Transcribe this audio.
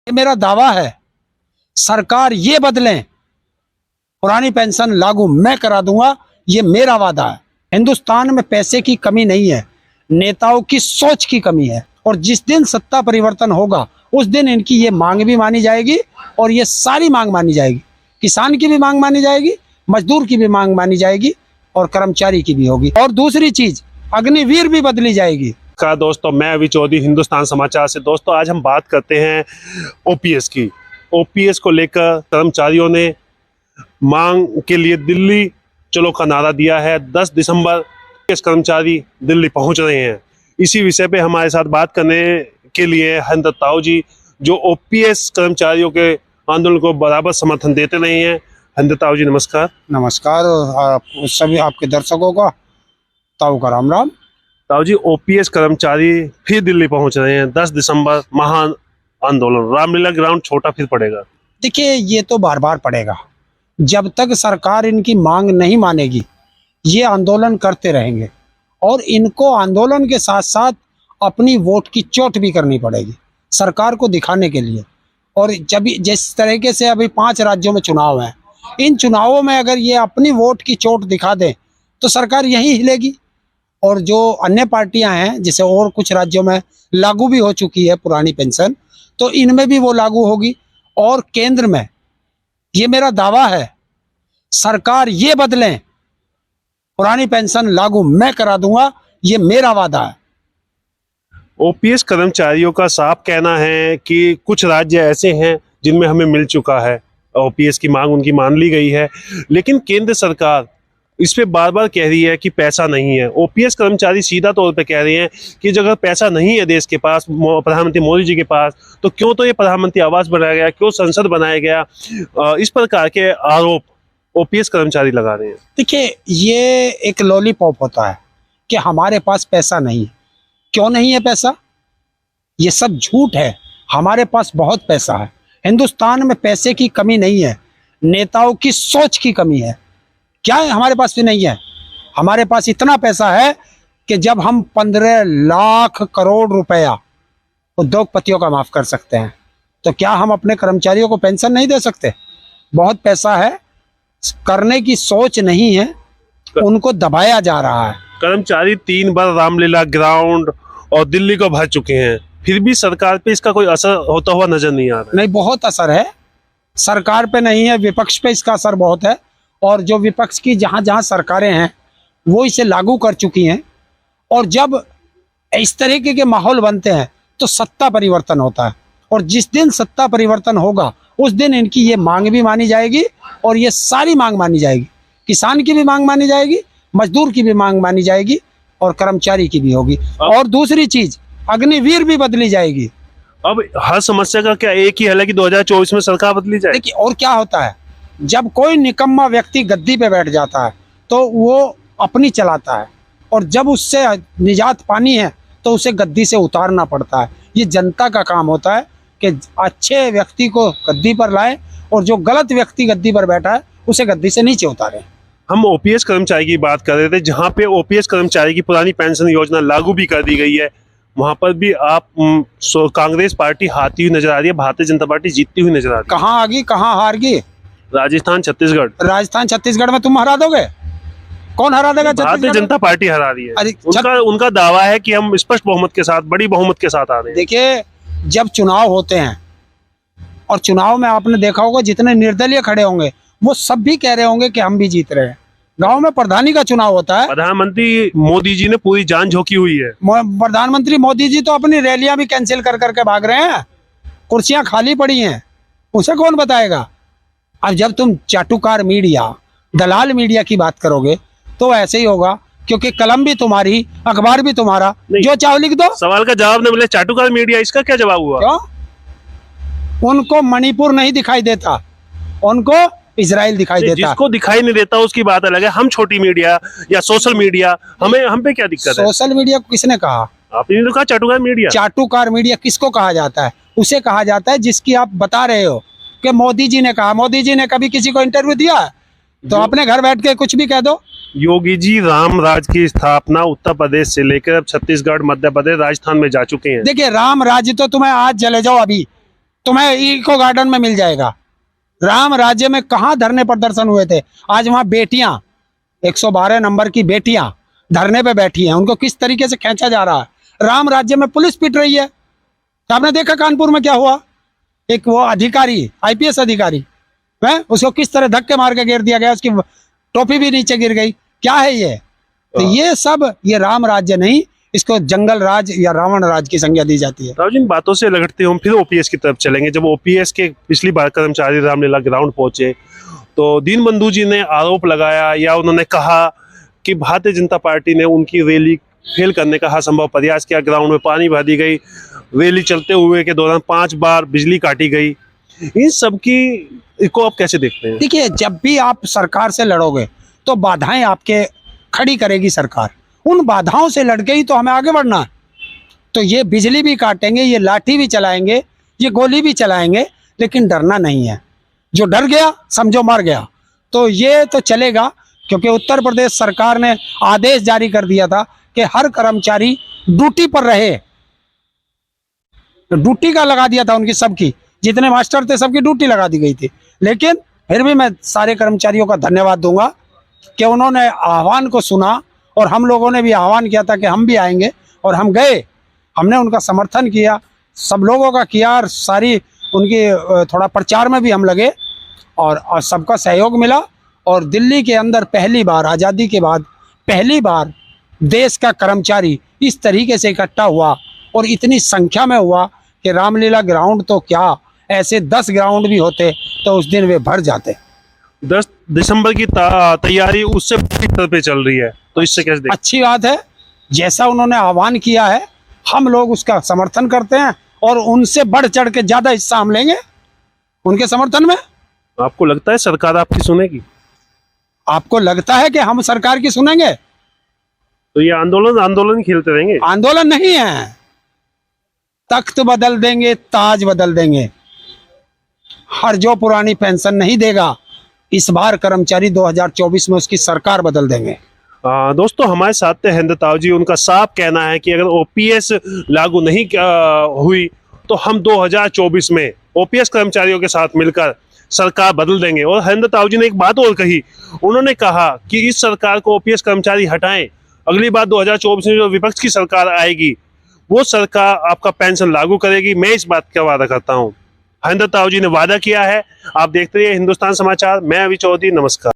ये मेरा दावा है, सरकार ये बदलें, पुरानी पेंशन लागू मैं करा दूंगा, ये मेरा वादा है। हिंदुस्तान में पैसे की कमी नहीं है, नेताओं की सोच की कमी है। और जिस दिन सत्ता परिवर्तन होगा उस दिन इनकी ये मांग भी मानी जाएगी और ये सारी मांग मानी जाएगी। किसान की भी मांग मानी जाएगी, मजदूर की भी मांग मानी जाएगी और कर्मचारी की भी होगी। और दूसरी चीज, अग्निवीर भी बदली जाएगी। का दोस्तों, मैं अभी चौधरी, हिंदुस्तान समाचार से। दोस्तों, आज हम बात करते हैं ओपीएस की। ओपीएस को लेकर कर्मचारियों ने मांग के लिए दिल्ली चलो का नारा दिया है। 10 दिसंबर ओपीएस कर्मचारी दिल्ली पहुंच रहे हैं। इसी विषय पे हमारे साथ बात करने के लिए हरिंदर ताऊ जी, जो ओपीएस कर्मचारियों के आंदोलन को बराबर समर्थन देते रहे हैं। हरिंदर ताऊ जी, नमस्कार। नमस्कार सभी आपके दर्शकों का ताऊ का राम राम। ताऊ जी, ओपीएस कर्मचारी फिर दिल्ली पहुंच रहे हैं। 10 दिसंबर महान आंदोलन, रामलीला ग्राउंड छोटा फिर पड़ेगा। देखिए, ये तो बार बार पड़ेगा। जब तक सरकार इनकी मांग नहीं मानेगी ये आंदोलन करते रहेंगे और इनको आंदोलन के साथ साथ अपनी वोट की चोट भी करनी पड़ेगी सरकार को दिखाने के लिए। और जब जिस तरीके से अभी 5 राज्यों में चुनाव हैं, इन चुनावों में अगर ये अपनी वोट की चोट दिखा दें तो सरकार यहीं हिलेगी। और जो अन्य पार्टियां हैं, जैसे और कुछ राज्यों में लागू भी हो चुकी है पुरानी पेंशन, तो इनमें भी वो लागू होगी। और केंद्र में ये मेरा दावा है, सरकार ये बदलें, पुरानी पेंशन लागू मैं करा दूंगा, ये मेरा वादा है। ओपीएस कर्मचारियों का साफ कहना है कि कुछ राज्य ऐसे हैं जिनमें हमें मिल चुका है, ओपीएस की मांग उनकी मान ली गई है, लेकिन केंद्र सरकार इस पे बार बार कह रही है कि पैसा नहीं है। ओपीएस कर्मचारी सीधा तौर पे कह रहे हैं कि जगह पैसा नहीं है देश के पास, प्रधानमंत्री मोदी जी के पास, तो क्यों तो ये प्रधानमंत्री आवास बनाया गया, क्यों संसद बनाया गया। इस प्रकार के आरोप ओपीएस कर्मचारी लगा रहे हैं। देखिए, ये एक लॉलीपॉप होता है कि हमारे पास पैसा नहीं है। क्यों नहीं है पैसा? ये सब झूठ है। हमारे पास बहुत पैसा है। हिंदुस्तान में पैसे की कमी नहीं है, नेताओं की सोच की कमी है। क्या है हमारे पास भी नहीं है? हमारे पास इतना पैसा है कि जब हम 15 लाख करोड़ रुपया उद्योगपतियों का माफ कर सकते हैं, तो क्या हम अपने कर्मचारियों को पेंशन नहीं दे सकते? बहुत पैसा है, करने की सोच नहीं है, उनको दबाया जा रहा है। कर्मचारी 3 बार रामलीला ग्राउंड और दिल्ली को भर चुके हैं, फिर भी सरकार पे इसका कोई असर होता हुआ नजर नहीं आ रहा। नहीं, बहुत असर है। सरकार पे नहीं है, विपक्ष पे इसका असर बहुत है। और जो विपक्ष की जहां जहां सरकारें हैं वो इसे लागू कर चुकी हैं। और जब इस तरीके के माहौल बनते हैं तो सत्ता परिवर्तन होता है। और जिस दिन सत्ता परिवर्तन होगा उस दिन इनकी ये मांग भी मानी जाएगी और ये सारी मांग मानी जाएगी। किसान की भी मांग मानी जाएगी, मजदूर की भी मांग मानी जाएगी और कर्मचारी की भी होगी। और दूसरी चीज, अग्निवीर भी बदली जाएगी। अब हर समस्या का क्या एक ही हल है कि 2024 में सरकार बदली जाए? देखिए, और क्या होता है, जब कोई निकम्मा व्यक्ति गद्दी पे बैठ जाता है तो वो अपनी चलाता है, और जब उससे निजात पानी है तो उसे गद्दी से उतारना पड़ता है। ये जनता का काम होता है कि अच्छे व्यक्ति को गद्दी पर लाए और जो गलत व्यक्ति गद्दी पर बैठा है उसे गद्दी से नीचे उतारे। हम ओपीएस कर्मचारी की बात कर रहे थे, जहां पे ओपीएस कर्मचारी की पुरानी पेंशन योजना लागू भी कर दी गई है, वहां पर भी आप कांग्रेस पार्टी हारती हुई नजर आ रही है, भारतीय जनता पार्टी जीतती हुई नजर आ रही है। कहाँ आ गई, कहाँ हार गई? राजस्थान, छत्तीसगढ़। राजस्थान छत्तीसगढ़ में तुम हरा दोगे? कौन हरा देगा? भारतीय जनता पार्टी हरा रही है। अरे उनका दावा है कि हम स्पष्ट बहुमत के साथ, बड़ी बहुमत के साथ आ रहे हैं। देखिए, जब चुनाव होते हैं और चुनाव में आपने देखा होगा जितने निर्दलीय खड़े होंगे वो सब भी कह रहे होंगे कि हम भी जीत रहे हैं। गांव में प्रधानी का चुनाव होता है, प्रधानमंत्री मोदी जी ने पूरी जान झोंकी हुई है। प्रधानमंत्री मोदी जी तो अपनी रैलियां भी कैंसिल कर करके भाग रहे हैं। कुर्सियां खाली पड़ी हैं, उसे कौन बताएगा? अब जब तुम चाटुकार मीडिया, दलाल मीडिया की बात करोगे तो ऐसे ही होगा, क्योंकि कलम भी तुम्हारी, अखबार भी तुम्हारा, जो चाहो लिख दो। सवाल का जवाब न मिले, चाटुकार मीडिया, इसका क्या जवाब हुआ? क्यों? उनको मणिपुर नहीं दिखाई देता, उनको इजराइल दिखाई देता। जिसको दिखाई नहीं देता उसकी बात अलग है। हम छोटी मीडिया या सोशल मीडिया, हम पे क्या दिक्कत है? सोशल मीडिया को किसने कहा? आपने तो कहा चाटुकार मीडिया। चाटुकार मीडिया किसको कहा जाता है? उसे कहा जाता है जिसकी आप बता रहे हो कि मोदी जी ने कहा। मोदी जी ने कभी किसी को इंटरव्यू दिया? तो अपने घर बैठ के कुछ भी कह दो। योगी जी राम राज की स्थापना उत्तर प्रदेश से लेकर छत्तीसगढ़, मध्य प्रदेश, राजस्थान में जा चुके हैं। देखिए, राम राज्य तो तुम्हें आज चले जाओ, अभी तुम्हें इको गार्डन में मिल जाएगा। राम राज्य में कहाँ धरने प्रदर्शन हुए थे? आज वहां बेटियां, 112 नंबर की बेटियां धरने पे बैठी हैं, उनको किस तरीके से खींचा जा रहा है। राम राज्य में पुलिस पीट रही है। तो आपने देखा कानपुर में क्या हुआ, एक वो अधिकारी, आईपीएस अधिकारी है, उसको किस तरह धक्के मार के गिर दिया गया, उसकी टोपी भी नीचे गिर गई। क्या है ये? तो ये सब, ये राम राज्य नहीं, इसको जंगल राज या रावण राज की संज्ञा दी जाती है। तो जिन बातों से लगते हम फिर ओपीएस की तरफ चलेंगे। जब ओपीएस के पिछली बार कर्मचारी रामलीला ग्राउंड पहुंचे तो दीनबंधु जी ने आरोप लगाया या उन्होंने कहा कि भारतीय जनता पार्टी ने उनकी रैली फेल करने का हर संभव प्रयास किया। ग्राउंड में पानी भर दी गई, रैली चलते हुए के दौरान 5 बार बिजली काटी गई। इन सब की को आप कैसे देखते हैं? देखिए, जब भी आप सरकार से लड़ोगे तो बाधाएं आपके खड़ी करेगी सरकार। उन बाधाओं से लड़ के ही तो हमें आगे बढ़ना है। तो ये बिजली भी काटेंगे, ये लाठी भी चलाएंगे, ये गोली भी चलाएंगे, लेकिन डरना नहीं है। जो डर गया समझो मर गया। तो ये तो चलेगा, क्योंकि उत्तर प्रदेश सरकार ने आदेश जारी कर दिया था कि हर कर्मचारी ड्यूटी पर रहे। ड्यूटी का लगा दिया था उनकी, सबकी, जितने मास्टर थे सबकी ड्यूटी लगा दी गई थी। लेकिन फिर भी मैं सारे कर्मचारियों का धन्यवाद दूंगा कि उन्होंने आह्वान को सुना, और हम लोगों ने भी आह्वान किया था कि हम भी आएंगे, और हम गए। हमने उनका समर्थन किया, सब लोगों का किया, और सारी उनकी थोड़ा प्रचार में भी हम लगे, और सबका सहयोग मिला। और दिल्ली के अंदर पहली बार, आज़ादी के बाद पहली बार देश का कर्मचारी इस तरीके से इकट्ठा हुआ, और इतनी संख्या में हुआ कि रामलीला ग्राउंड तो क्या, ऐसे 10 ग्राउंड भी होते तो उस दिन वे भर जाते। 10 दिसंबर की तैयारी उससे पूरी तरह पे चल रही है, तो इससे कैसे देखते? अच्छी बात है, जैसा उन्होंने आह्वान किया है हम लोग उसका समर्थन करते हैं, और उनसे बढ़ चढ़ के ज्यादा हिस्सा हम लेंगे उनके समर्थन में। आपको लगता है सरकार आपकी सुनेगी? आपको लगता है कि हम सरकार की सुनेंगे? तो ये आंदोलन ही खेलते रहेंगे? आंदोलन नहीं है, तख्त बदल देंगे, ताज बदल देंगे। हर जो पुरानी पेंशन नहीं देगा, इस बार कर्मचारी 2024 में उसकी सरकार बदल देंगे। दोस्तों, हमारे साथ थे हरिंदर ताऊ जी। उनका साफ कहना है कि अगर ओपीएस लागू नहीं हुई तो हम 2024 में ओपीएस कर्मचारियों के साथ मिलकर सरकार बदल देंगे। और हरिंदर ताऊ जी ने एक बात और कही, उन्होंने कहा कि इस सरकार को ओपीएस कर्मचारी हटाएं, अगली बार 2024 में जो विपक्ष की सरकार आएगी वो सरकार आपका पेंशन लागू करेगी। मैं इस बात का वादा करता हूं। हरिंदर ताऊ जी ने वादा किया है। आप देखते रहिए हिंदुस्तान समाचार। मैं अभी चौधरी, नमस्कार।